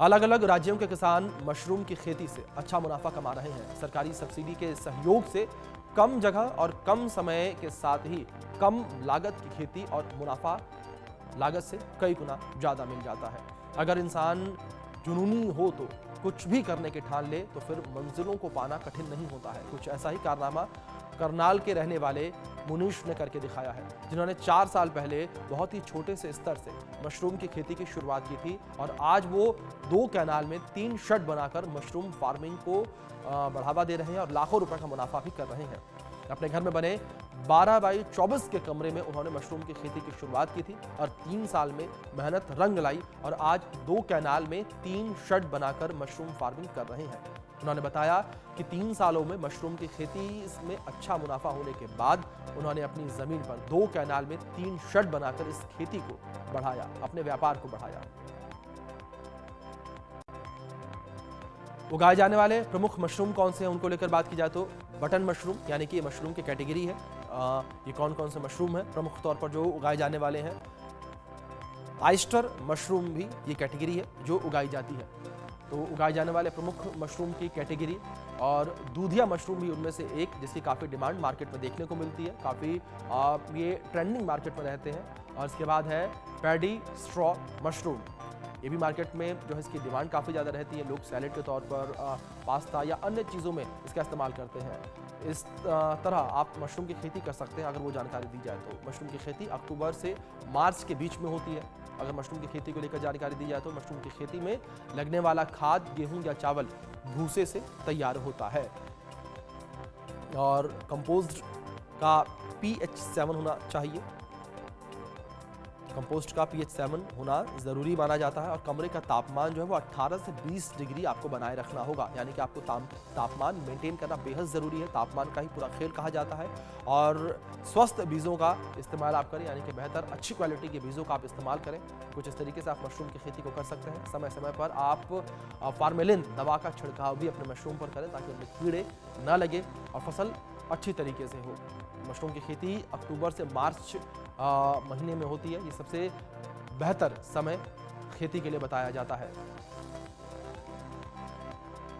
अलग अलग राज्यों के किसान मशरूम की खेती से अच्छा मुनाफा कमा रहे हैं। सरकारी सब्सिडी के सहयोग से कम जगह और कम समय के साथ ही कम लागत की खेती और मुनाफा लागत से कई गुना ज्यादा मिल जाता है। अगर इंसान जुनूनी हो तो कुछ भी करने के ठान ले तो फिर मंजिलों को पाना कठिन नहीं होता है। कुछ ऐसा ही कारनामा करनाल के रहने वाले मुनीश ने करके दिखाया है, जिन्होंने 4 साल पहले बहुत ही छोटे से स्तर से मशरूम की खेती की शुरुआत की थी और आज वो 2 कैनाल में 3 शेड बनाकर मशरूम फार्मिंग को बढ़ावा दे रहे हैं और लाखों रुपए का मुनाफा भी कर रहे हैं। अपने घर में बने 12 बाई 24 के कमरे में उन्होंने मशरूम की खेती की शुरुआत की थी और 3 साल में मेहनत रंग लाई और आज 2 कैनाल में 3 शेड बनाकर मशरूम फार्मिंग कर रहे हैं। उन्होंने बताया कि 3 सालों में मशरूम की खेती में अच्छा मुनाफा होने के बाद उन्होंने अपनी जमीन पर 2 कैनाल में 3 शेड बनाकर इस खेती को बढ़ाया, अपने व्यापार को बढ़ाया। उगाए जाने वाले प्रमुख मशरूम कौन से हैं उनको लेकर बात की जाए तो बटन मशरूम, यानी कि ये मशरूम की कैटेगरी है। ये कौन कौन से मशरूम है प्रमुख तौर पर जो उगाए जाने वाले हैं। आइस्टर मशरूम भी ये कैटेगरी है जो उगाई जाती है। तो उगाए जाने वाले प्रमुख मशरूम की कैटेगरी और दूधिया मशरूम भी उनमें से एक, जिसकी काफ़ी डिमांड मार्केट में देखने को मिलती है, काफ़ी ये ट्रेंडिंग मार्केट में रहते हैं। और इसके बाद है पैडी स्ट्रॉ मशरूम, ये भी मार्केट में जो है इसकी डिमांड काफ़ी ज़्यादा रहती है। लोग सैलेड के तौर पर पास्ता या अन्य चीज़ों में इसका इस्तेमाल करते हैं। इस तरह आप मशरूम की खेती कर सकते हैं अगर वो जानकारी दी जाए तो। मशरूम की खेती अक्टूबर से मार्च के बीच में होती है। अगर मशरूम की खेती को लेकर जानकारी दी जाए तो मशरूम की खेती में लगने वाला खाद गेहूं या चावल भूसे से तैयार होता है और कंपोस्ट का pH 7 होना चाहिए। कंपोस्ट का pH 7 होना ज़रूरी माना जाता है और कमरे का तापमान जो है वो 18 से 20 डिग्री आपको बनाए रखना होगा, यानी कि आपको तापमान मेंटेन करना बेहद ज़रूरी है। तापमान का ही पूरा खेल कहा जाता है। और स्वस्थ बीजों का इस्तेमाल आप करें, यानी कि बेहतर अच्छी क्वालिटी के बीजों का आप इस्तेमाल करें। कुछ इस तरीके से आप मशरूम की खेती को कर सकते हैं। समय समय पर आप फार्मेलिन दवा का छिड़काव भी अपने मशरूम पर करें ताकि उनमें कीड़े न लगे और फसल अच्छी तरीके से हो। मशरूम की खेती अक्टूबर से मार्च महीने में होती है। ये सबसे बेहतर समय खेती के लिए बताया जाता है।